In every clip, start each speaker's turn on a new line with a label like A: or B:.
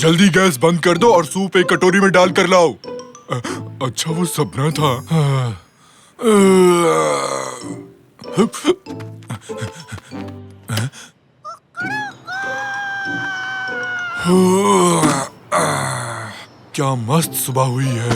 A: जल्दी गैस बंद कर दो और सूप एक कटोरी में डाल कर लाओ। अच्छा वो सपना था। क्या मस्त सुबह हुई है।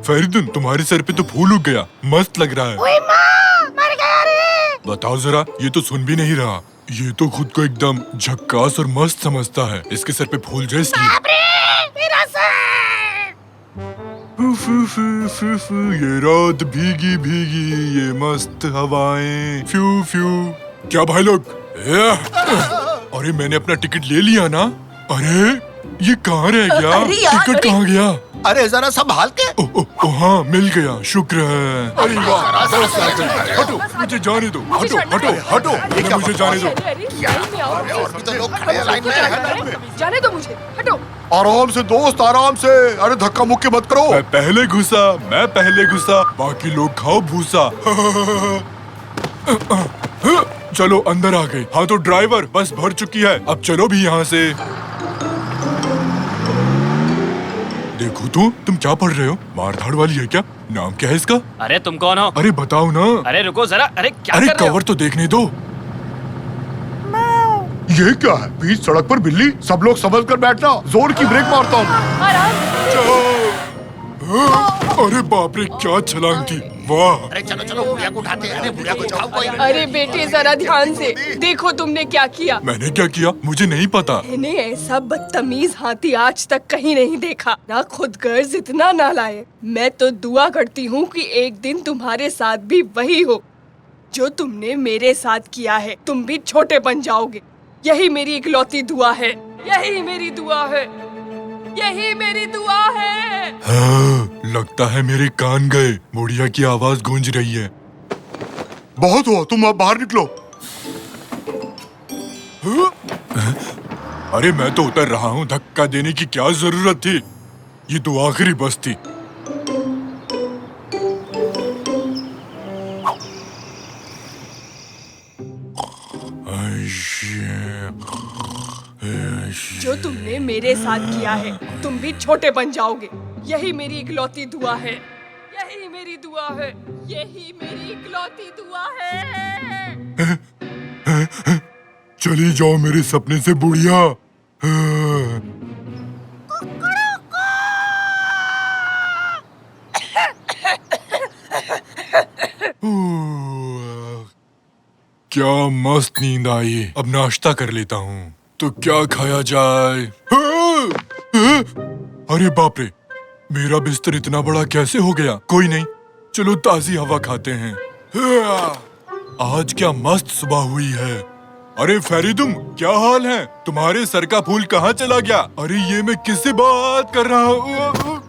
A: फेरिदुन, तुम्हारे सर पे तो फूल उग गया, मस्त लग रहा है।
B: ओए माँ, मर गया रे।
A: बताओ जरा, ये तो सुन भी नहीं रहा। ये तो खुद को एकदम झक्कास और मस्त समझता है, इसके सर पे फूल जाए इसलिए।
B: बाप रे, मेरा सर।
A: ये रात भीगी भीगी, ये मस्त हवाएं, फ्यू फ्यू। क्या भाई लोग? अरे मैंने अपना टिकट ले लिया ना। अरे ये कहाँ रह गया? टिकट कहाँ गया?
C: अरे जरा संभाल के।
A: हाँ मिल गया, शुक्र है। अरे वाह, हटो, मुझे जाने दो। हटो हटो हटो, मुझे जाने दो।
C: और भी तो लोग खड़े हैं लाइन में।
D: जाने दो मुझे, हटो।
C: आराम से दोस्त, आराम से। अरे धक्का मुक्की मत करो।
A: मैं पहले घुसा, बाकी लोग खाओ भूसा। चलो अंदर आ गए। हाँ तो ड्राइवर, बस भर चुकी है, अब चलो भी यहाँ से। देखो तो, तुम क्या पढ़ रहे हो? मारधाड़ वाली है क्या? नाम क्या है इसका?
E: अरे तुम कौन हो?
A: अरे बताओ ना।
E: अरे रुको जरा, अरे क्या
A: अरे
E: कर रहे हो?
A: कवर तो देखने दो।
C: ये क्या है? बीच सड़क पर बिल्ली। सब लोग समझ कर बैठना, जोर की ब्रेक मारता हूँ।
A: अरे बाप रे, क्या छलांग थी, वाह।
C: अरे चलो चलो, बुढ़िया को उठाते हैं। अरे बुढ़िया को उठाओ कोई।
D: अरे बेटे जरा ध्यान से देखो, तुमने क्या किया।
A: मैंने क्या किया? मुझे नहीं पता।
D: मैंने ऐसा बदतमीज हाथी आज तक कहीं नहीं देखा, ना खुद गर्ज इतना ना लाए। मैं तो दुआ करती हूँ कि एक दिन तुम्हारे साथ भी वही हो जो तुमने मेरे साथ किया है। तुम भी छोटे बन जाओगे, यही मेरी इकलौती दुआ है। यही मेरी दुआ है, यही मेरी दुआ है।
A: हाँ, लगता है मेरे कान गए। बुढ़िया की आवाज गूंज रही है।
C: बहुत हुआ, तुम अब बाहर निकलो।
A: अरे मैं तो उतर रहा हूँ, धक्का देने की क्या जरूरत थी? ये तो आखिरी बस थी।
D: जो तुमने मेरे साथ किया है, तुम भी छोटे बन जाओगे। यही मेरी इकलौती दुआ है, यही मेरी दुआ है, यही मेरी इकलौती दुआ है।
A: चली जाओ मेरे सपने से बुढ़िया। क्या मस्त नींद आई। अब नाश्ता कर लेता हूँ। तो क्या खाया जाए? अरे बाप रे, मेरा बिस्तर इतना बड़ा कैसे हो गया? कोई नहीं, चलो ताजी हवा खाते हैं। आज क्या मस्त सुबह हुई है। अरे फेरिदुम, क्या हाल है? तुम्हारे सर का फूल कहाँ चला गया? अरे ये मैं किससे बात कर रहा हूँ?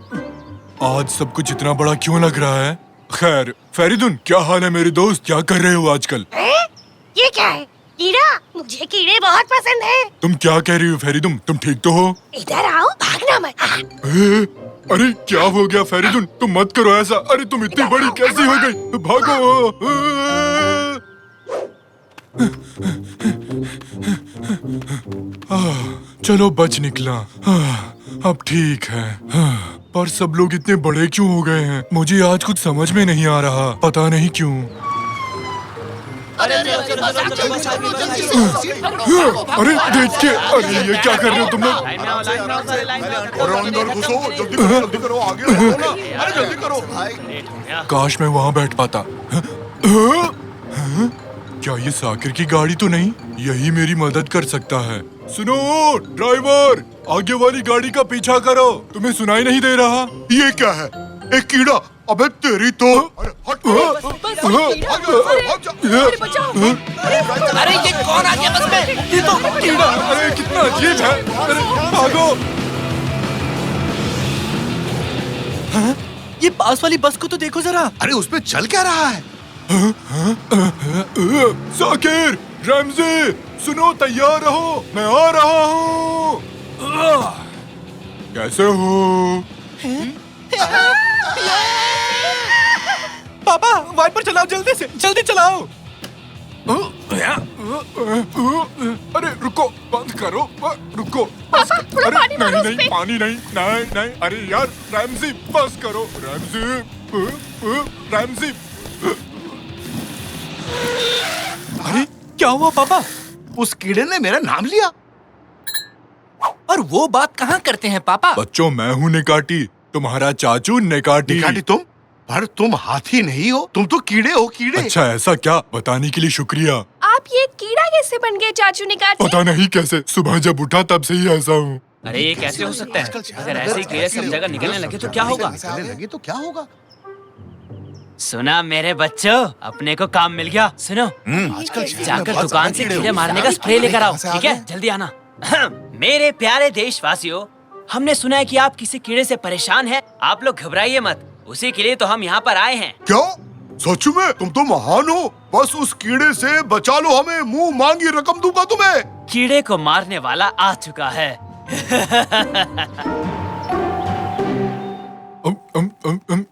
A: आज सब कुछ इतना बड़ा क्यों लग रहा है? खैर, फेरिदुन क्या हाल है मेरे दोस्त? क्या कर रहे हो आजकल?
B: ये क्या है? कीड़ा? मुझे कीड़े बहुत पसंद है।
A: तुम क्या कह रही हो फेरिदुम? तुम ठीक तो हो?
B: इधर आओ, भागना मत।
A: अरे क्या हो गया फेरिदुन? तुम मत करो ऐसा। अरे तुम इतनी बड़ी कैसी हो गई? भागो। चलो बच निकला। अब ठीक है। पर सब लोग इतने बड़े क्यों हो गए हैं? मुझे आज कुछ समझ में नहीं आ रहा, पता नहीं क्यों। अरे देखिए, अरे ये क्या कर रहे हो तुम लोग?
C: अरे अंदर घुसो, जल्दी करो, आगे बढ़ो ना। अरे जल्दी करो भाई।
A: काश मैं वहाँ बैठ पाता। क्या ये साकिर की गाड़ी तो नहीं? यही मेरी मदद कर सकता है। सुनो ड्राइवर, आगे वाली गाड़ी का पीछा करो। तुम्हें सुनाई नहीं दे रहा?
C: ये क्या है? एक कीड़ा। अबे तेरी तो। अरे हट।
D: अरे बचाओ।
E: अरे ये कौन आ गया बस में?
A: ये तो कीड़ा। अरे कितना अजीब है। अरे भागो।
E: ये पास वाली बस को तो देखो जरा।
C: अरे उसमें चल क्या रहा है?
A: साकिर, रमज़ी, सुनो, तैयार रहो, मैं आ रहा हूँ। कैसे हो?
E: पापा वाइपर चलाओ, जल्दी से, जल्दी चलाओ।
A: अरे रुको, बंद करो, रुको बस।
B: पापा, थोड़ा
A: अरे
B: पानी मारो
A: नहीं
B: उस पे।
A: पानी नहीं, नहीं नहीं, अरे यार रैमजी बस करो, रैमजी।
E: अरे क्या हुआ पापा?
C: उस कीड़े ने मेरा नाम लिया।
E: और वो बात कहाँ करते हैं पापा?
A: बच्चों, मैं हूँ निकाटी, तुम्हारा चाचू निकाटी।
C: निकाटी तुम? पर तुम हाथी नहीं हो, तुम तो कीड़े हो, कीड़े।
A: अच्छा ऐसा क्या, बताने के लिए शुक्रिया।
D: आप ये कीड़ा कैसे बन गए चाचू निकाटी?
A: पता नहीं कैसे, सुबह जब उठा तब से ही ऐसा हूँ।
E: अरे ये कैसे हो सकता है? अगर ऐसे ही कीड़े सब जगह निकलने लगे तो क्या होगा?
C: निकलने लगे तो क्या होगा?
E: सुना मेरे बच्चों, अपने को काम मिल गया। सुनो, जाकर दुकान से कीड़े मारने का स्प्रे लेकर आओ, ठीक है? जल्दी आना। मेरे प्यारे देशवासियों, हमने सुना है कि आप किसी कीड़े से परेशान हैं। आप लोग घबराइए मत, उसी के लिए तो हम यहाँ पर आए हैं।
C: क्या सच में? तुम तो महान हो, बस उस कीड़े से बचा लो हमें, मुंह मांगी रकम दूंगा तुम्हें।
E: कीड़े को मारने वाला आ चुका है।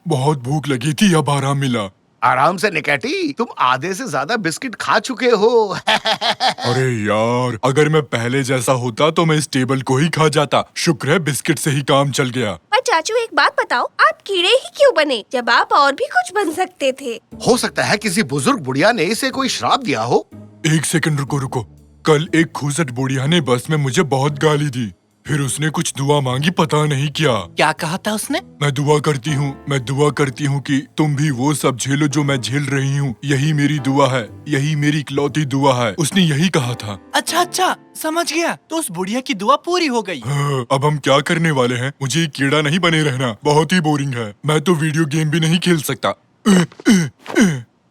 A: बहुत भूख लगी थी, अब आराम मिला।
C: आराम से निकाटी, तुम आधे से ज्यादा बिस्किट खा चुके हो।
A: अरे यार, अगर मैं पहले जैसा होता तो मैं इस टेबल को ही खा जाता। शुक्र है बिस्किट से ही काम चल गया।
B: पर चाचू एक बात बताओ, आप कीड़े ही क्यों बने जब आप और भी कुछ बन सकते थे?
C: हो सकता है किसी बुजुर्ग बुढ़िया ने इसे कोई श्राप दिया हो।
A: एक सेकंड रुको रुको, कल एक खूसट बुढ़िया ने बस में मुझे बहुत गाली दी, फिर उसने कुछ दुआ मांगी, पता नहीं क्या
E: कहा था उसने?
A: मैं दुआ करती हूँ कि तुम भी वो सब झेलो जो मैं झेल रही हूँ। यही मेरी दुआ है, यही मेरी इकलौती दुआ है। उसने यही कहा था।
E: अच्छा, समझ गया। तो उस बुढ़िया की दुआ पूरी हो गई।
A: हाँ, अब हम क्या करने वाले हैं? मुझे ये कीड़ा नहीं बने रहना, बहुत ही बोरिंग है। मैं तो वीडियो गेम भी नहीं खेल सकता।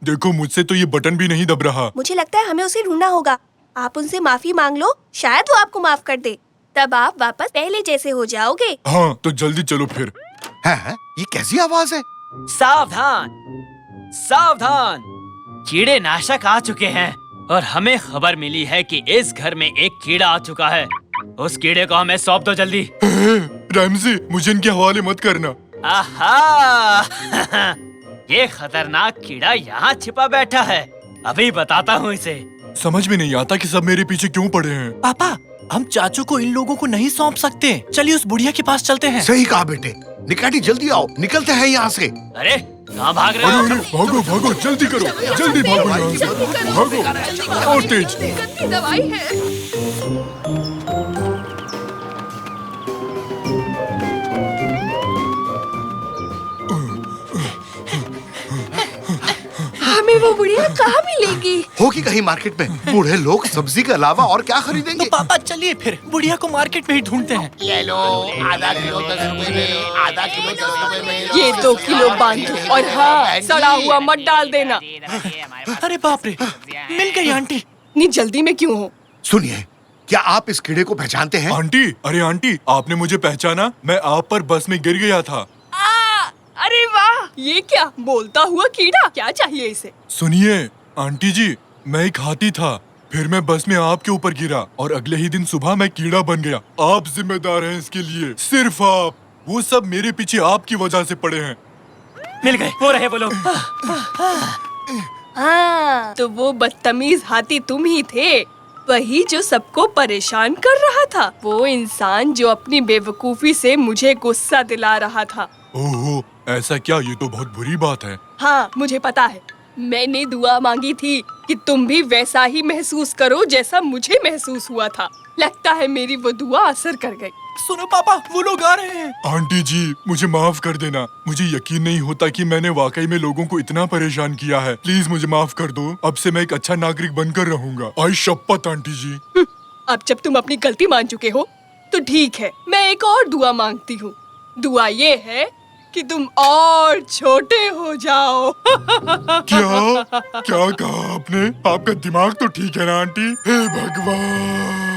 A: देखो, मुझसे तो ये बटन भी नहीं दब रहा।
B: मुझे लगता है हमें उसे ढूंढना होगा। आप उनसे माफी मांग लो, शायद वो आपको माफ कर दे, तब आप वापस पहले जैसे हो जाओगे।
A: हाँ, तो जल्दी चलो फिर।
C: है? ये कैसी आवाज है?
E: सावधान, सावधान, कीड़े नाशक आ चुके हैं और हमें खबर मिली है कि इस घर में एक कीड़ा आ चुका है। उस कीड़े को हमें सौंप दो जल्दी।
A: रैमजी, मुझे इनके हवाले मत करना।
E: आहा, ये खतरनाक कीड़ा यहाँ छिपा बैठा है। अभी बताता हूँ इसे।
A: समझ में नहीं आता कि सब मेरे पीछे क्यों पड़े हैं।
E: पापा, हम चाचू को इन लोगों को नहीं सौंप सकते। चलिए उस बुढ़िया के पास चलते हैं।
C: सही कहा बेटे। निकाटी जल्दी आओ, निकलते हैं यहाँ से।
E: अरे कहाँ भाग रहे
A: अरे
E: हो?
A: अरे, भागो भागो, जल्दी करो, जल्दी भागो यहाँ से, भागो और तेज।
D: गंदी दवाई है। हमें वो बुढ़िया कहाँ मिलेगी?
C: होगी कहीं मार्केट में। बूढ़े लोग सब्जी के अलावा और क्या खरीदेंगे?
E: तो पापा चलिए फिर बुढ़िया को मार्केट में ही ढूंढते हैं।
C: ले लो, आधा किलो 10 रुपए में, आधा किलो 10 रुपए में।
D: ये 2 किलो बांधो और हाँ, सड़ा हुआ मत डाल देना।
E: अरे बाप रे, मिल गई आंटी।
D: इतनी जल्दी में क्यों हो?
C: सुनिए, क्या आप इस कीड़े को पहचानते हैं?
A: आंटी, अरे आंटी, आपने मुझे पहचाना? मैं आप पर बस में गिर गया था।
D: अरे वाह, ये क्या बोलता हुआ कीड़ा? क्या चाहिए इसे?
A: सुनिए आंटी जी, मैं एक हाथी था, फिर मैं बस में आपके ऊपर गिरा और अगले ही दिन सुबह मैं कीड़ा बन गया। आप जिम्मेदार हैं इसके लिए, सिर्फ आप। वो सब मेरे पीछे आपकी वजह से पड़े हैं।
E: मिल गए, वो रहे वो लोग।
D: हाँ, तो वो बदतमीज हाथी तुम ही थे, वही जो सबको परेशान कर रहा था। वो इंसान जो अपनी बेवकूफी से मुझे गुस्सा दिला रहा था।
A: ओहो, ऐसा क्या? ये तो बहुत बुरी बात है।
D: हाँ, मुझे पता है। मैंने दुआ मांगी थी कि तुम भी वैसा ही महसूस करो जैसा मुझे महसूस हुआ था। लगता है मेरी वो दुआ असर कर गई।
E: सुनो पापा, वो लोग आ रहे हैं।
A: आंटी जी, मुझे माफ कर देना। मुझे यकीन नहीं होता कि मैंने वाकई में लोगों को इतना परेशान किया है। प्लीज मुझे माफ कर दो। अब से मैं एक अच्छा नागरिक बनकर रहूंगा। आई शपथ आंटी जी।
D: अब जब तुम अपनी गलती मान चुके हो तो ठीक है, मैं एक और दुआ मांगती हूँ। दुआ ये है कि तुम और छोटे हो जाओ।
A: क्या क्या कहा आपने? आपका दिमाग तो ठीक है ना आंटी? हे भगवान!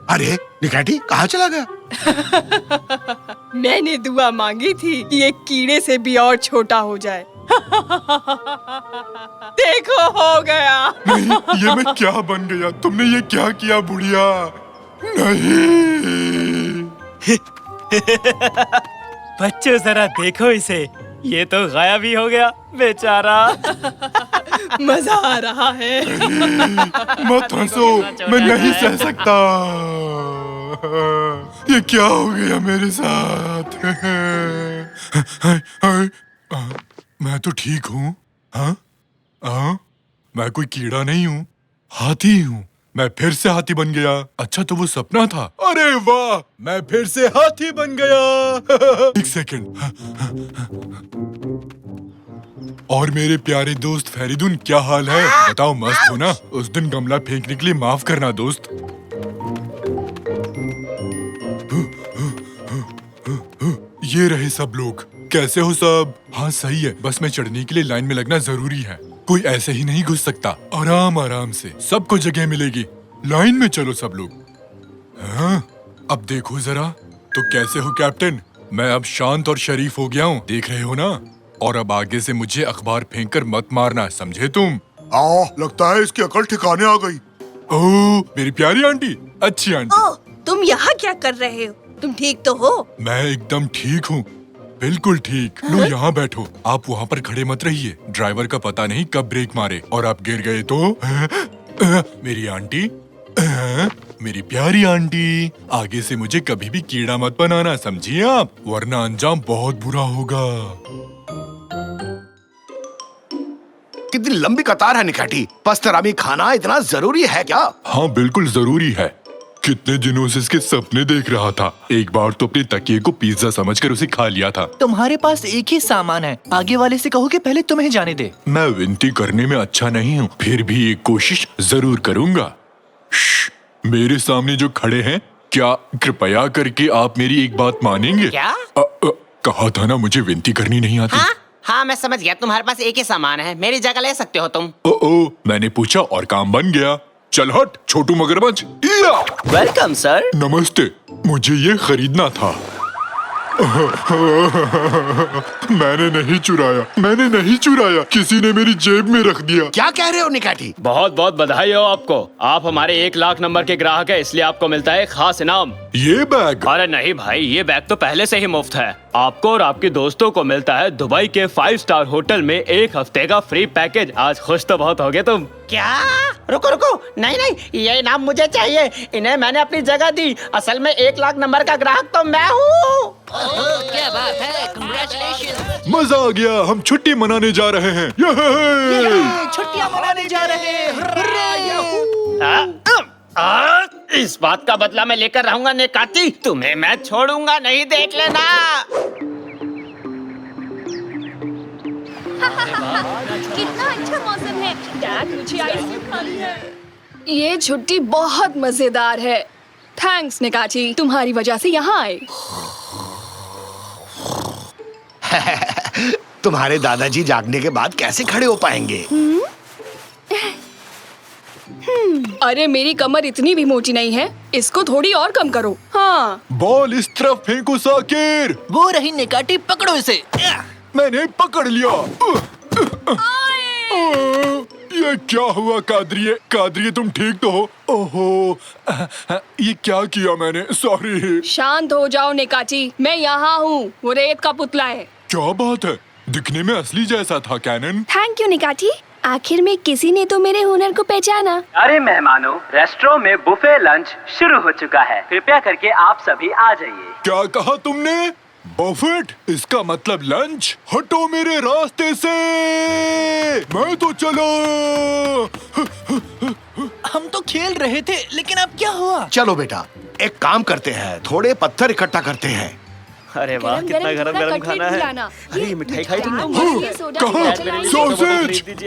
C: अरे निकाटी कहाँ चला गया?
D: मैंने दुआ मांगी थी कि एक कीड़े से भी और छोटा हो जाए। देखो, हो गया।
A: नहीं, ये मैं क्या बन गया? तुमने ये क्या किया बुढ़िया? नहीं।
E: बच्चों जरा देखो इसे, ये तो गायब ही हो गया बेचारा।
D: मजा आ रहा है।
A: मत हंसो, मैं नहीं सह सकता। ये क्या हो गया मेरे साथ? मैं तो ठीक हूँ। हाँ? हाँ? मैं कोई कीड़ा नहीं हूँ, हाथी हूँ। मैं फिर से हाथी बन गया। अच्छा, तो वो सपना था। अरे वाह, मैं फिर से हाथी बन गया। एक सेकंड। और मेरे प्यारे दोस्त फेरिदुन, क्या हाल है? बताओ, मस्त हो ना? उस दिन गमला फेंकने के लिए माफ करना दोस्त। ये रहे सब लोग। कैसे हो सब? हाँ सही है, बस में चढ़ने के लिए लाइन में लगना जरूरी है। कोई ऐसे ही नहीं घुस सकता। आराम आराम से सबको जगह मिलेगी। लाइन में चलो सब लोग। हाँ, अब देखो जरा। तो कैसे हो कैप्टन? मैं अब शांत और शरीफ हो गया हूँ, देख रहे हो ना? और अब आगे से मुझे अखबार फेंक कर मत मारना, समझे तुम?
C: लगता है इसकी अकल ठिकाने आ गई।
A: ओह, मेरी प्यारी आंटी, अच्छी आंटी।
B: ओह, तुम यहाँ क्या कर रहे हो? तुम ठीक तो हो?
A: मैं एकदम ठीक हूँ, बिल्कुल ठीक। लो यहाँ बैठो। आप वहाँ पर खड़े मत रहिए, ड्राइवर का पता नहीं कब ब्रेक मारे और आप गिर गए तो। मेरी आंटी, मेरी प्यारी आंटी, आगे से मुझे कभी भी कीड़ा मत बनाना, समझिए आप? वरना अंजाम बहुत बुरा होगा।
C: कितनी लंबी कतार है निकाटी। पस्तरामी खाना इतना जरूरी है क्या?
A: हाँ बिल्कुल जरूरी है। कितने दिनों से इसके सपने देख रहा था। एक बार तो अपने तकिए को पिज्जा समझकर उसे खा लिया था।
F: तुम्हारे पास एक ही सामान है, आगे वाले से कहो कि पहले तुम्हें जाने दे।
A: मैं विनती करने में अच्छा नहीं हूँ, फिर भी एक कोशिश जरूर करूँगा। मेरे सामने जो खड़े हैं, क्या कृपया करके आप मेरी एक बात मानेंगे?
E: क्या?
A: कहा था ना मुझे विनती करनी नहीं आती।
E: हाँ, मैं समझ गया। तुम्हारे पास एक ही सामान है, मेरी जगह ले सकते हो तुम।
A: ओ, मैंने पूछा और काम बन गया। चल हट छोटू मगरमच्छ।
E: Welcome sir.
A: नमस्ते, मुझे ये खरीदना था। मैंने नहीं चुराया, किसी ने मेरी जेब में रख दिया।
C: क्या कह रहे हो निकाटी?
G: बहुत बहुत बधाई हो आपको। आप हमारे 1 लाख नंबर के ग्राहक हैं, इसलिए आपको मिलता है खास इनाम।
A: ये बैग?
G: अरे नहीं भाई, ये बैग तो पहले से ही मुफ्त है। आपको और आपके दोस्तों को मिलता है दुबई के 5 स्टार होटल में 1 हफ्ते का फ्री पैकेज। आज खुश तो बहुत होगे तुम।
E: क्या? रुको रुको, नहीं नहीं, ये इनाम मुझे चाहिए। इन्हें मैंने अपनी जगह दी। असल में 1 लाख नंबर का ग्राहक तो मैं हूँ।
F: क्या बात है, कांग्रेचुलेशन।
A: मजा आ गया, हम छुट्टी मनाने जा रहे हैं।
F: छुट्टियां मनाने जा रहे हैं।
G: इस बात का बदला मैं लेकर रहूंगा नेकाती। तुम्हें मैं छोड़ूंगा नहीं, देख लेना।
B: कितना अच्छा मौसम है।
D: डैड, मुझे आइसक्रीम खानी है। ये छुट्टी बहुत मजेदार है। थैंक्स निकाची, तुम्हारी वजह से यहाँ आए।
C: तुम्हारे दादाजी जागने के बाद कैसे खड़े हो पाएंगे?
D: अरे मेरी कमर इतनी भी मोटी नहीं है, इसको थोड़ी और कम करो। हाँ,
A: बॉल इस तरफ फेंको साकिर।
F: वो रही निकाटी, पकड़ो इसे।
A: मैंने पकड़ लिया। ये क्या हुआ कादरिए, तुम ठीक तो हो? ओहो, ये क्या किया मैंने? सॉरी।
D: शांत हो जाओ निकाची, मैं यहाँ हूँ। वो रेत का पुतला है।
A: क्या बात है, दिखने में असली जैसा था कैनन।
B: थैंक यू निकाटी, आखिर में किसी ने तो मेरे हुनर को पहचाना।
E: अरे मेहमानों, रेस्टोरेंट में बुफे लंच शुरू हो चुका है। कृपया करके आप सभी आ जाइए।
A: क्या कहा तुमने? बफेट? इसका मतलब लंच? हटो मेरे रास्ते से, मैं तो चला।
F: हम तो खेल रहे थे, लेकिन अब क्या हुआ?
C: चलो बेटा, एक काम करते हैं, थोड़े पत्थर इकट्ठा करते हैं।
G: अरे वाह, कितना गरम गरम खाना है। अरे ये मिठाई खाई तुमने?
A: कहाँ?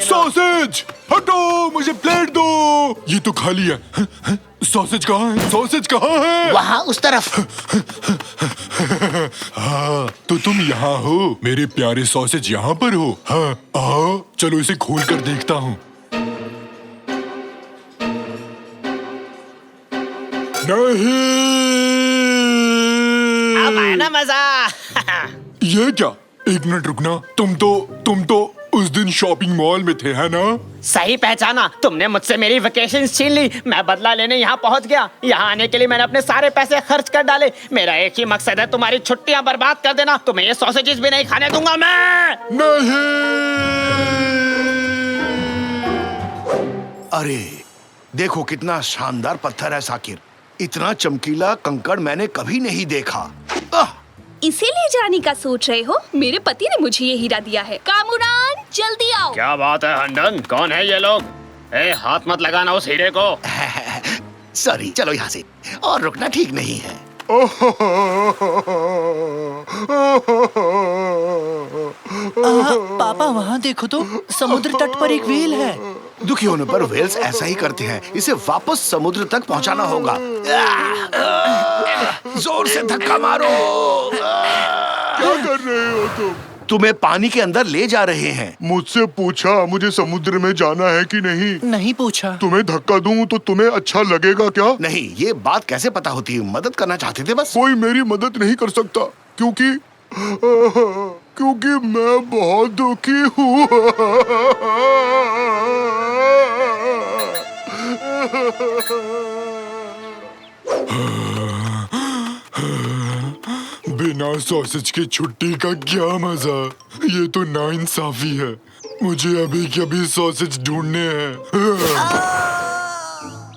A: सॉसेज, हटो, मुझे प्लेट दो। ये तो खाली है। सॉसेज कहाँ है?
C: वहाँ उस तरफ।
A: हाँ, तो तुम यहाँ हो। मेरे प्यारे सॉसेज यहाँ पर हो। हाँ, आओ, चलो इसे खोल कर देखता हूँ। नहीं,
E: अब आया ना मजा।
A: ये क्या? एक मिनट रुकना। तुम तो उस दिन शॉपिंग मॉल में थे, है ना?
G: सही पहचाना, तुमने मुझसे मेरी वेकेशन छीन ली। मैं बदला लेने यहाँ पहुँच गया। यहाँ आने के लिए मैंने अपने सारे पैसे खर्च कर डाले। मेरा एक ही मकसद है, तुम्हारी छुट्टियाँ बर्बाद कर देना। तुम्हें ये सॉसेजेस भी नहीं खाने दूंगा मैं।
A: नहीं।
C: अरे देखो कितना शानदार पत्थर है साकिर। इतना चमकीला कंकड़ मैंने कभी नहीं देखा।
B: इसे ले जाने का सोच रहे हो? मेरे पति ने मुझे ये हीरा दिया है। कामुरान जल्दी आओ।
G: क्या बात है हंडन, कौन है ये लोग? ए, हाथ मत लगाना उस हीरे को।
C: सॉरी, चलो यहाँ से। और रुकना ठीक नहीं है।
F: पापा वहाँ देखो तो, समुद्र तट पर एक व्हेल है।
C: दुखी होने पर व्हेल्स ऐसा ही करते हैं। इसे वापस समुद्र तक पहुँचाना होगा। जोर से धक्का मारो।
A: क्या कर रहे हो तुम?
C: तुम्हें पानी के अंदर ले जा रहे हैं।
A: मुझसे पूछा मुझे समुद्र में जाना है कि नहीं?
F: नहीं पूछा।
A: तुम्हें धक्का दूं तो तुम्हें अच्छा लगेगा क्या?
C: नहीं, ये बात कैसे पता होती है? मदद करना चाहते थे बस।
A: कोई मेरी मदद नहीं कर सकता क्योंकि मैं बहुत दुखी हूँ। बिना सॉसेज की छुट्टी का क्या मजा। ये तो नाइंसाफी है। मुझे अभी के अभी सॉसेज ढूंढने हैं।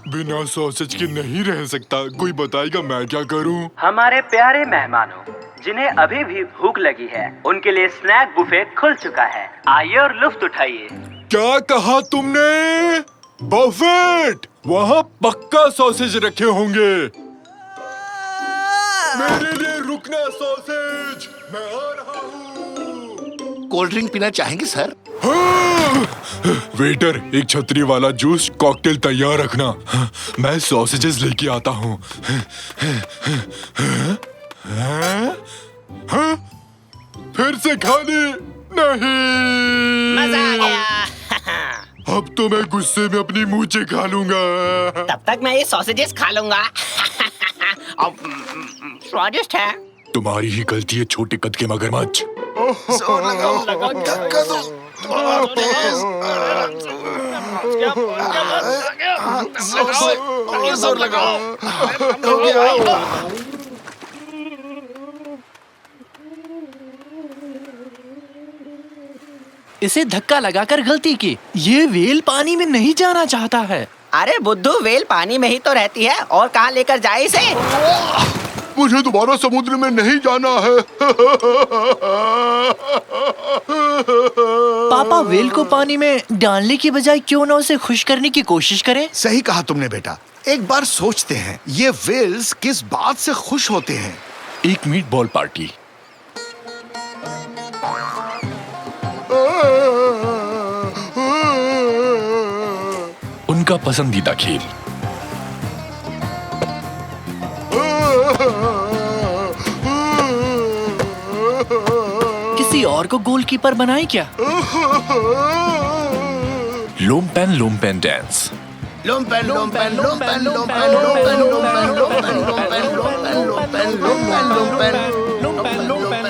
A: बिना सॉसेज के नहीं रह सकता। कोई बताएगा मैं क्या करूं?
E: हमारे प्यारे मेहमानों, जिन्हें अभी भी भूख लगी है, उनके लिए स्नैक बुफे खुल चुका है। आइए और लुफ्त उठाइए।
A: क्या कहा तुमने? बफेट? वहाँ पक्का सॉसेज रखे होंगे। मेरे लिए रुकना सॉसेज, मैं आ रहा हूँ।
C: कोल्ड ड्रिंक पीना चाहेंगे सर?
A: वेटर, एक छतरी वाला जूस कॉकटेल तैयार रखना। मैं सॉसेजेस लेके आता हूँ। फिर से खाने नहीं।
G: मजा आ गया।
A: अब तो मैं गुस्से में अपनी मूंछें खा लूंगा।
G: तब तक मैं ये सॉसेजेस खा लूंगा। स्वादिष्ट है।
A: तुम्हारी ही गलती है छोटे कद के मगरमच्छ।
C: जोर लगाओ, धक्का दो। और जोर लगाओ।
F: इसे धक्का लगाकर गलती की। ये व्हेल पानी में नहीं जाना चाहता है।
G: अरे बुद्धू, व्हेल पानी में ही तो रहती है और कहाँ लेकर जाए इसे?
A: मुझे दोबारा समुद्र में नहीं जाना है।
F: पापा व्हेल को पानी में डालने की बजाय क्यों ना उसे खुश करने की कोशिश करें?
C: सही कहा तुमने बेटा। एक बार सोचते हैं, ये व्हेल्स किस बात से खुश होते हैं?
A: एक मीट बॉल पार्टी। उनका पसंदीदा खेल।
F: किसी और को गोलकीपर बनाए क्या?
A: लोमपेन डांस।
C: लोमपेन लोमपेन लोमपेन लोमपेन लोमपेन लोमपेन लोमपेन लोमपेन लोमपेन लोमपेन लोमपेन लोमपेन।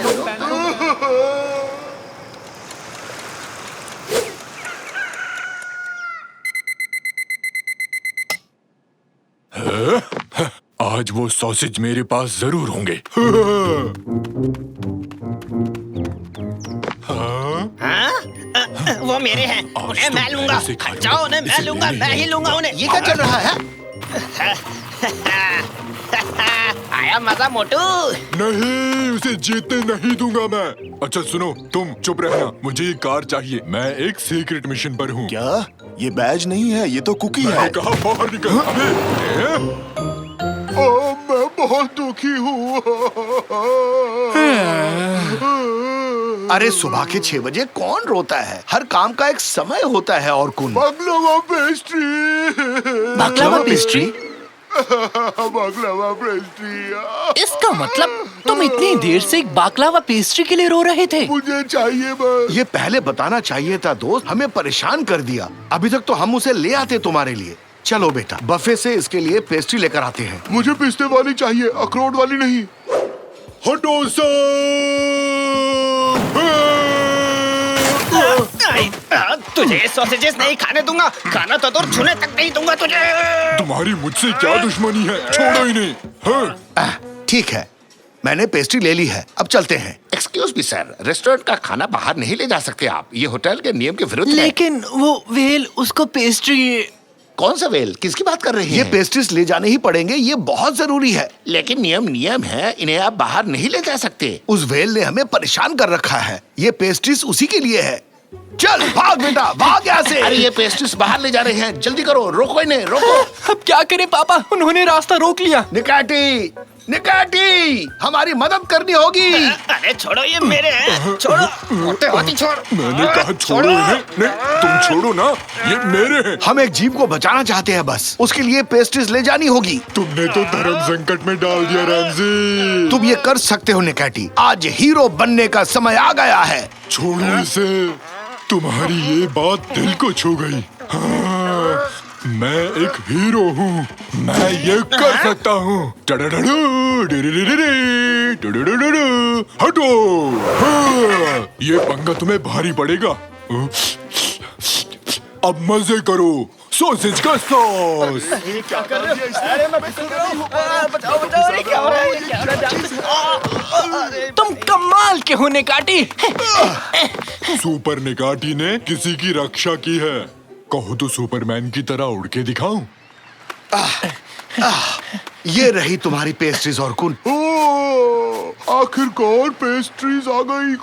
A: आज वो सॉसेज मेरे पास जरूर होंगे।
G: वो मेरे हैं, उन्हें मैं लूंगा। जाओ, उन्हें मैं लूंगा, मैं ही लूंगा उन्हें।
C: ये क्या चल रहा है?
G: आया मजा मोटू।
A: नहीं, उसे जीतने नहीं दूंगा मैं। अच्छा सुनो, तुम चुप रहना। मुझे ये कार चाहिए। मैं एक सीक्रेट मिशन पर हूँ।
C: क्या? ये बैज नहीं है, ये तो कुकी है।
A: कहा बाहर निकल। मैं बहुत दुखी हूँ।
C: अरे सुबह के 6 बजे कौन रोता है? हर काम का एक समय होता है। और कौन?
A: बाकलावा पेस्ट्री।
F: बाकलावा पेस्ट्री?
A: बाकलावा पेस्ट्री।
F: इसका मतलब तुम इतनी देर से एक बाकलावा पेस्ट्री के लिए रो रहे थे?
A: मुझे चाहिए बस।
C: ये पहले बताना चाहिए था दोस्त। हमें परेशान कर दिया। अभी तक तो हम उसे ले आते तुम्हारे लिए। चलो बेटा, बफे से इसके लिए पेस्ट्री लेकर आते हैं।
A: मुझे पिस्ते वाली चाहिए, अखरोट वाली नहीं। हटो
G: तुझे सॉसेजेस नहीं खाने दूंगा। खाना तो दूर, छूने तक नहीं दूंगा तुझे।
A: तुम्हारी मुझसे क्या दुश्मनी है? छोड़ो ही नहीं। हाँ?
C: ठीक है, मैंने पेस्ट्री ले ली है। अब चलते हैं। एक्सक्यूज मी सर, रेस्टोरेंट का खाना बाहर नहीं ले जा सकते आप। ये होटल के नियम के विरुद्ध है।
F: लेकिन वो व्हेल उसको पेस्ट्री।
H: कौन सा वेल? किसकी बात कर रही
C: ये
H: हैं?
C: पेस्ट्रीज ले जाने ही पड़ेंगे, ये बहुत जरूरी है।
H: लेकिन नियम है, इन्हें आप बाहर नहीं ले जा सकते।
C: उस वेल ने हमें परेशान कर रखा है। ये पेस्ट्रीज उसी के लिए है। चल भाग बेटा, भाग यहाँ से।
H: अरे ये पेस्ट्रीज बाहर ले जा रहे हैं, जल्दी करो, रोको इन्हें, रोको।
F: अब क्या करें पापा, उन्होंने रास्ता रोक लिया।
C: निकाटी, निकाटी, हमारी मदद करनी होगी।
G: अरे छोड़ो, ये मेरे हैं। छोड़ो, होते होती छोड़।
A: मैंने कहा छोड़ो इन्हें। नहीं, तुम छोड़ो ना, ये मेरे हैं।
C: हम एक जीव को बचाना चाहते हैं, बस उसके लिए पेस्ट्रीज ले जानी होगी।
A: तुमने तो धर्म संकट में डाल दिया रैमजी।
C: तुम ये कर सकते हो निकाटी, आज हीरो बनने का समय आ गया है।
A: छोड़ो इसे, तुम्हारी ये बात दिल को छू गई। हाँ, मैं एक हीरो हूँ, मैं ये कर सकता हूँ। टडडडू, डिडिडिडिडी, टुडुडुडुडु, हटो। हाँ, ये पंगा तुम्हें भारी पड़ेगा। अब मजे करो, सॉसेज का सॉस।
F: तुम कमाल के हो निकाटी।
A: सुपर निकाटी ने किसी की रक्षा की है। कहो तो सुपरमैन की तरह उड़ के दिखाऊं?
C: ये रही तुम्हारी पेस्ट्रीज और कुन।
A: आखिरकार पेस्ट्रीज आ गई।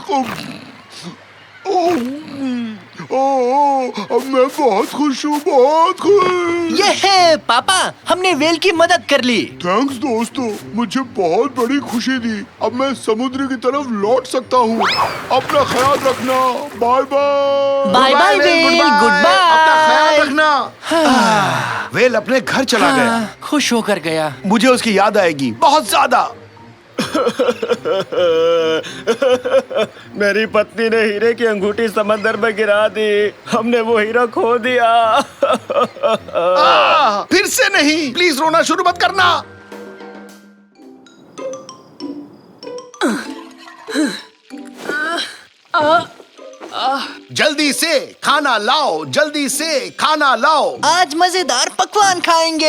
A: अब मैं बहुत खुश हूँ, बहुत खुश।
F: ये है पापा, हमने वेल की मदद कर ली।
A: थैंक्स दोस्तों, मुझे बहुत बड़ी खुशी दी। अब मैं समुद्र की तरफ लौट सकता हूँ। अपना ख्याल रखना, bye bye.
F: Bye bye well, good
C: अपना ख्याल
F: बाय।
C: रखना। वेल अपने घर चला गया।
F: खुश होकर गया।
C: मुझे उसकी याद आएगी बहुत ज्यादा।
G: मेरी पत्नी ने हीरे की अंगूठी समंदर में गिरा दी। हमने वो हीरा खो दिया।
C: फिर से नहीं, प्लीज रोना शुरू मत करना। जल्दी से खाना लाओ, जल्दी से खाना लाओ।
F: आज मजेदार पकवान खाएंगे।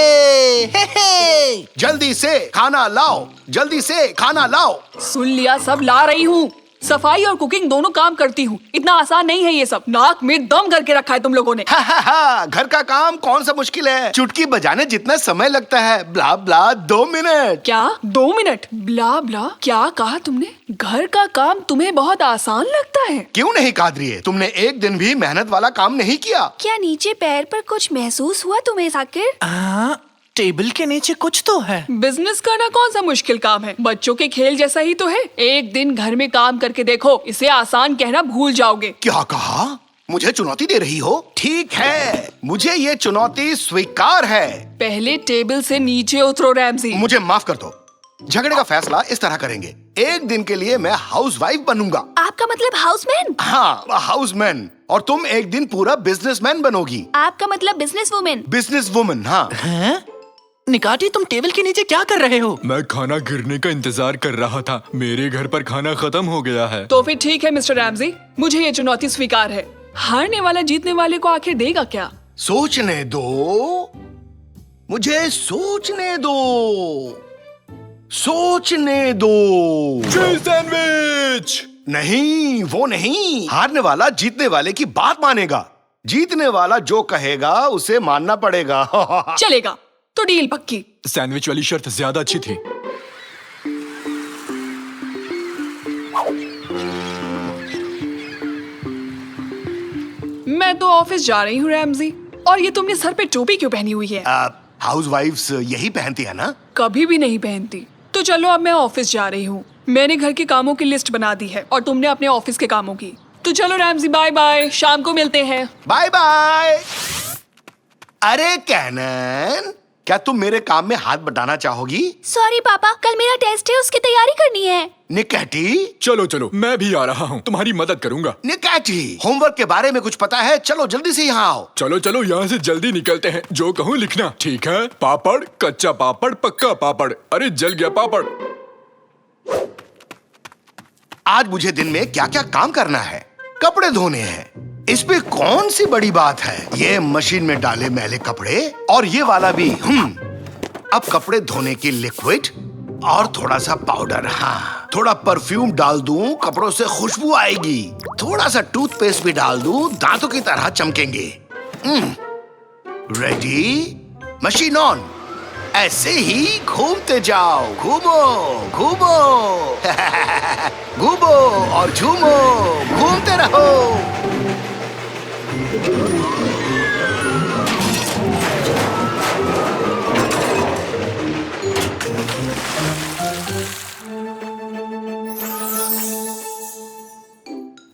F: हे हे।
C: जल्दी से खाना लाओ, जल्दी से खाना लाओ।
D: सुन लिया, सब ला रही हूँ। सफाई और कुकिंग दोनों काम करती हूँ। इतना आसान नहीं है ये सब। नाक में दम करके रखा है तुम लोगों ने।
C: घर का काम कौन सा मुश्किल है? चुटकी बजाने जितना समय लगता है। ब्ला ब्ला 2 मिनट।
D: क्या 2 मिनट? ब्ला ब्ला क्या कहा तुमने? घर का काम तुम्हें बहुत आसान लगता है?
C: क्यों नहीं कादरिए, तुमने एक दिन भी मेहनत वाला काम नहीं किया।
B: क्या नीचे पैर पर कुछ महसूस हुआ तुम्हें साकिर?
F: टेबल के नीचे कुछ तो है।
D: बिजनेस करना कौन सा मुश्किल काम है? बच्चों के खेल जैसा ही तो है। एक दिन घर में काम करके देखो, इसे आसान कहना भूल जाओगे।
C: क्या कहा? मुझे चुनौती दे रही हो? ठीक है, मुझे ये चुनौती स्वीकार है।
D: पहले टेबल से नीचे उतरो रैमजी।
C: मुझे माफ कर दो। झगड़े का फैसला इस तरह करेंगे। एक दिन के लिए मैं हाउसवाइफ बनूंगा।
B: आपका मतलब हाउसमैन?
C: हाँ, हाउसमैन। और तुम एक दिन पूरा बिजनेसमैन बनोगी।
B: आपका मतलब बिजनेस वुमेन?
C: Business woman. हाँ।
F: निकाटी, तुम टेबल के नीचे क्या कर रहे हो?
A: मैं खाना गिरने का इंतजार कर रहा था। मेरे घर पर खाना खत्म हो गया है।
D: तो फिर ठीक है मिस्टर रैमजी, मुझे ये चुनौती स्वीकार है। हारने वाला जीतने वाले को आखिर देगा क्या?
C: सोचने दो, मुझे सोचने दो, सोचने दो।
A: Cheese sandwich.
C: नहीं, वो नहीं। हारने वाला जीतने वाले की बात मानेगा। जीतने वाला जो कहेगा उसे मानना पड़ेगा।
D: चलेगा, तो डील पक्की।
A: सैंडविच वाली शर्त ज्यादा अच्छी थी।
D: मैं तो ऑफिस जा रही हूँ रैमजी। और ये तुमने सर पे टोपी क्यों पहनी हुई है?
C: हाउसवाइफ्स यही पहनती है ना?
D: कभी भी नहीं पहनती। तो चलो, अब मैं ऑफिस जा रही हूँ। मैंने घर के कामों की लिस्ट बना दी है और तुमने अपने ऑफिस के कामों की। तो चलो रैमजी, बाय बाय, शाम को मिलते हैं।
C: Bye bye. अरे कैनन, क्या तुम मेरे काम में हाथ बटाना चाहोगी?
B: सॉरी पापा, कल मेरा टेस्ट है, उसकी तैयारी करनी है।
C: निकैटी,
A: चलो चलो, मैं भी आ रहा हूँ, तुम्हारी मदद करूंगा।
C: निकैटी, होमवर्क के बारे में कुछ पता है? चलो जल्दी से यहाँ आओ।
A: चलो चलो, यहाँ से जल्दी निकलते हैं। जो कहूँ लिखना, ठीक है? पापड़, कच्चा पापड़, पक्का पापड़। अरे जल गया पापड़।
C: आज मुझे दिन में क्या क्या काम करना है? कपड़े धोने हैं। इस पे कौन सी बड़ी बात है? ये मशीन में डाले मैले कपड़े, और ये वाला भी। अब कपड़े धोने की लिक्विड और थोड़ा सा पाउडर। हाँ, थोड़ा परफ्यूम डाल दूं, कपड़ों से खुशबू आएगी। थोड़ा सा टूथपेस्ट भी डाल दूं, दांतों की तरह चमकेंगे। Ready, machine on. ऐसे ही घूमते जाओ, घूमो घूमो घूमो और झूमो, घूमते रहो।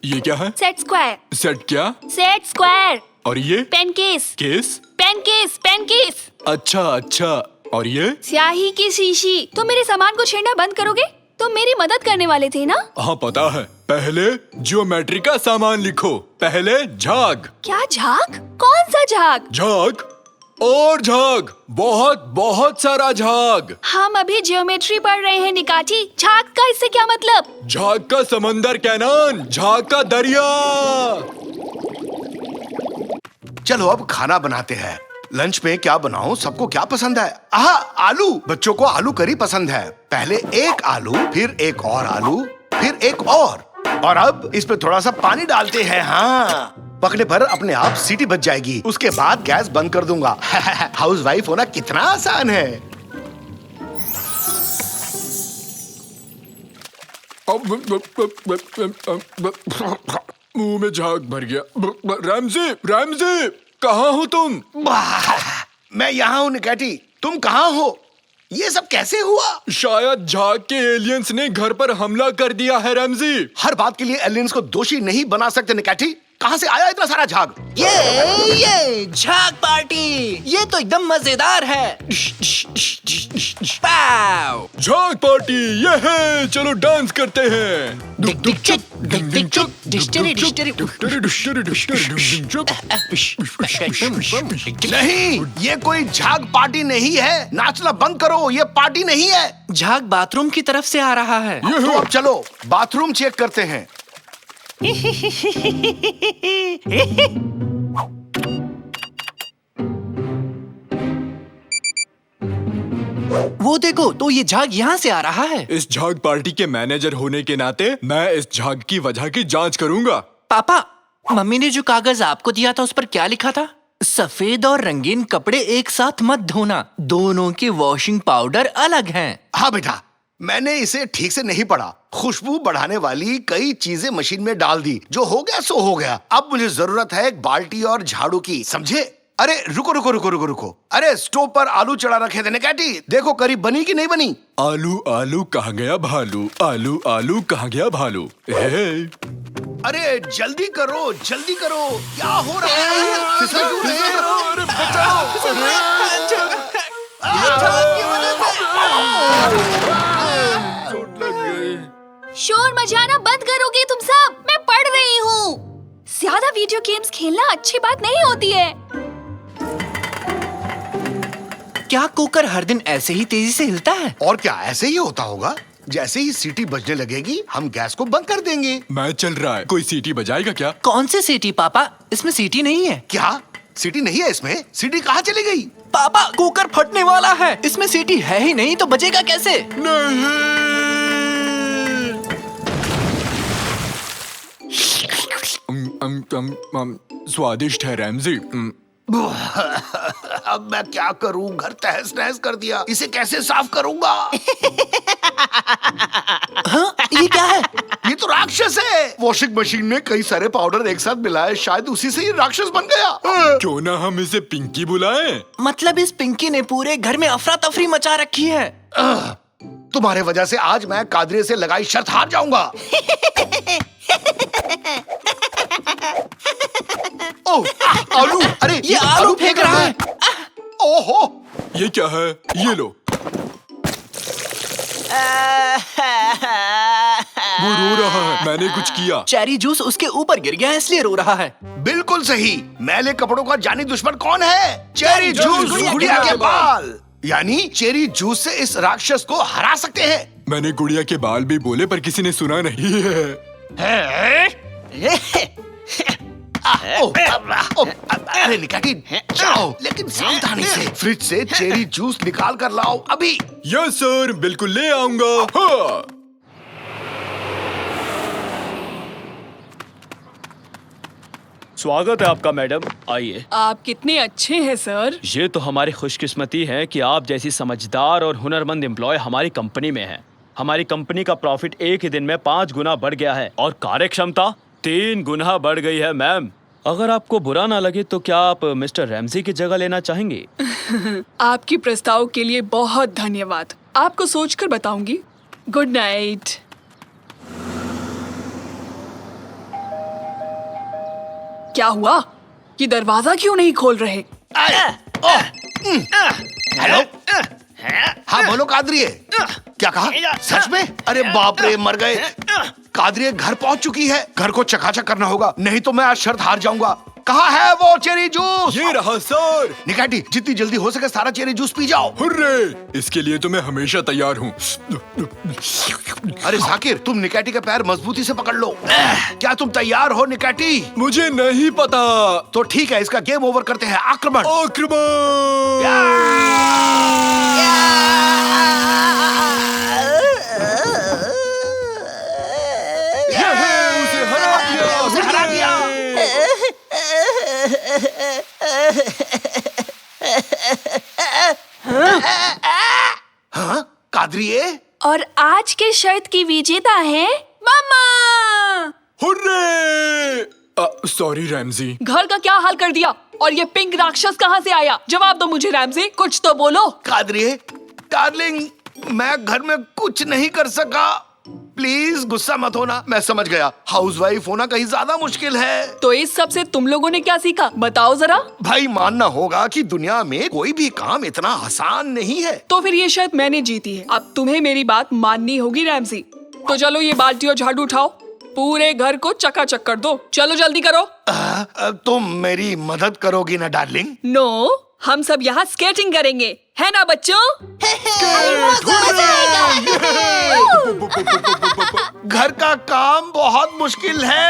A: ये क्या है?
B: Set square.
A: सेट क्या?
B: Set square.
A: और ये?
B: Pen case.
A: Case?
B: Pen case, pen case.
A: अच्छा अच्छा, और ये?
B: स्याही की शीशी। तुम मेरे सामान को छेड़ना बंद करोगे? तुम मेरी मदद करने वाले थे ना?
A: हाँ पता है। पहले ज्योमेट्री का सामान लिखो। पहले झाग।
B: क्या झाग? कौन सा झाग?
A: झाग और झाग, बहुत बहुत सारा झाग।
B: हम अभी ज्योमेट्री पढ़ रहे हैं निकाची। झाग का इससे क्या मतलब?
A: झाग का समंदर कैनान, झाग का दरिया।
C: चलो अब खाना बनाते हैं। लंच में क्या बनाऊं? सबको क्या पसंद है? आलू। बच्चों को आलू करी पसंद है। पहले एक आलू, फिर एक और आलू, फिर एक और अब इस पे थोड़ा सा पानी डालते हैं। हाँ, पकने पर अपने आप सीटी बज जाएगी। उसके बाद गैस बंद कर दूंगा। हाउस वाइफ होना कितना आसान है।
A: मुंह में झाग भर गया। रैमजी, रैमजी, कहाँ हो तुम?
C: मैं यहाँ हूँ निकैटी। तुम कहाँ हो? ये सब कैसे हुआ?
A: शायद झाग के एलियंस ने घर पर हमला कर दिया है रैमजी।
C: हर बात के लिए एलियंस को दोषी नहीं बना सकते निकैटी। कहाँ से आया इतना सारा झाग?
F: ये झाग पार्टी, ये तो एकदम मजेदार है। पाव।
A: झाग पार्टी ये है, चलो डांस करते हैं।
F: डिक डिक चुक, डिक डिक चुक, डिस्टरी डिस्टरी।
C: नहीं, ये कोई झाग पार्टी नहीं है। नाचना बंद करो, ये पार्टी नहीं है।
F: झाग बाथरूम की तरफ से आ रहा है।
C: तो अब चलो बाथरूम चेक करते हैं।
F: वो देखो, तो ये झाग यहाँ से आ रहा है।
A: इस झाग पार्टी के मैनेजर होने के नाते मैं इस झाग की वजह की जांच करूंगा।
F: पापा, मम्मी ने जो कागज आपको दिया था उस पर क्या लिखा था? सफेद और रंगीन कपड़े एक साथ मत धोना, दोनों के वॉशिंग पाउडर अलग हैं।
C: हाँ बेटा, मैंने इसे ठीक से नहीं पढ़ा। खुशबू बढ़ाने वाली कई चीजें मशीन में डाल दी। जो हो गया सो हो गया। अब मुझे जरूरत है एक बाल्टी और झाड़ू की, समझे? अरे रुको रुको रुको रुको रुको। अरे स्टोव पर आलू चढ़ा रखे थे निकैटी। देखो करी बनी कि नहीं बनी?
A: आलू आलू कहाँ गया भालू, आलू आलू कहाँ गया भालू।
C: अरे जल्दी करो, जल्दी करो। क्या हो रहा है? फिसल क्यों रहे हो?
A: अरे बचाओ। चोट लग गई।
B: शोर मचाना बंद करोगे तुम सब? मैं पढ़ रही हूँ। ज्यादा वीडियो गेम्स खेलना अच्छी बात नहीं होती है।
F: क्या कुकर हर दिन ऐसे ही तेजी से हिलता है?
C: और क्या ऐसे ही होता होगा? जैसे ही सीटी बजने लगेगी हम गैस को बंद कर देंगे।
A: मैं चल रहा है, कोई सीटी बजाएगा क्या?
F: कौन से सीटी पापा? इसमें सीटी नहीं है।
C: क्या सीटी नहीं है इसमें? सीटी कहाँ चली गई?
F: पापा, कुकर फटने वाला है। इसमें सीटी है ही नहीं तो बजेगा कैसे?
A: स्वादिष्ट है रैमजी।
C: अब मैं क्या करूं? घर तहस नहस कर दिया। इसे कैसे साफ करूंगा?
F: हाँ, ये क्या है?
C: ये तो राक्षस है। वॉशिंग मशीन में कई सारे पाउडर एक साथ मिलाए, शायद उसी से ये राक्षस बन गया।
A: क्यों ना हम इसे पिंकी बुलाएं?
F: मतलब इस पिंकी ने पूरे घर में अफरा तफरी मचा रखी है।
C: तुम्हारे वजह से आज मैं कादरे से लगाई शर्त हार जाऊंगा। ओह, आलू! अरे
F: ये आलू फेंक रहा है।
C: ओहो!
A: ये क्या है? ये लो। वो रो रहा है, मैंने कुछ किया।
F: चेरी जूस उसके ऊपर गिर गया है इसलिए रो रहा है।
C: बिल्कुल सही। मैले कपड़ों का जानी दुश्मन कौन है? चेरी जूस, गुड़िया के बाल। यानी चेरी जूस से इस राक्षस को हरा सकते हैं।
A: मैंने गुड़िया के बाल भी बोले पर किसी ने सुना नहीं है।
C: अरे निकाटी, जाओ लेकिन सावधानी से। फ्रिज से चेरी जूस निकाल कर लाओ अभी।
A: यस सर, बिल्कुल ले आऊंगा। हाँ।
I: स्वागत है आपका मैडम, आइए।
D: आप कितने अच्छे हैं सर।
I: ये तो हमारी खुशकिस्मती है कि आप जैसी समझदार और हुनरमंद एम्प्लॉय हमारी कंपनी में है। हमारी कंपनी का प्रॉफिट एक ही दिन में 5 गुना बढ़ गया है और कार्यक्षमता 3 गुना बढ़ गई है मैम। अगर आपको बुरा ना लगे तो क्या आप मिस्टर रैमजी की जगह लेना चाहेंगे?
D: आपकी प्रस्ताव के लिए बहुत धन्यवाद। आपको सोचकर बताऊंगी। Good night. क्या हुआ? कि दरवाजा क्यों नहीं खोल रहे?
C: हेलो। हाँ बोलो कादरिए। क्या कहा? सच में? अरे बाप रे, मर गए। कादरिए घर पहुंच चुकी है। घर को चकाचक करना होगा, नहीं तो मैं आज शर्त हार जाऊंगा। कहाँ है वो चेरी जूस?
A: ये रहा सर।
C: निकाटी, जितनी जल्दी हो सके सारा चेरी जूस पी जाओ।
A: हुर्रे! इसके लिए तो मैं हमेशा तैयार हूँ।
C: अरे जाकिर, तुम निकाटी के पैर मजबूती से पकड़ लो। क्या तुम तैयार हो निकाटी?
A: मुझे नहीं पता।
C: तो ठीक है, इसका गेम ओवर करते हैं। आक्रमण।
A: उसे हरा दिया।
C: हाँ कादरिए।
B: और आज के शर्त की विजेता है मम्मा।
A: हुर्रे! Sorry Ramsay.
D: घर का क्या हाल कर दिया? और ये पिंक राक्षस कहाँ से आया? जवाब दो मुझे रैमजी, कुछ तो बोलो।
C: कादरिए डार्लिंग, मैं घर में कुछ नहीं कर सका। प्लीज गुस्सा मत होना। मैं समझ गया, हाउसवाइफ होना कहीं ज्यादा मुश्किल है।
D: तो इस सब से तुम लोगों ने क्या सीखा? बताओ जरा।
C: भाई मानना होगा कि दुनिया में कोई भी काम इतना आसान नहीं है।
D: तो फिर ये शायद मैंने जीती है। अब तुम्हें मेरी बात माननी होगी रैमजी। तो चलो ये बाल्टी और झाड़ू उठाओ, पूरे घर को चकाचक कर दो। चलो जल्दी करो।
C: तुम मेरी मदद करोगी ना डार्लिंग?
D: नो, हम सब यहाँ स्केटिंग करेंगे, है ना बच्चों?
C: घर का काम बहुत मुश्किल है।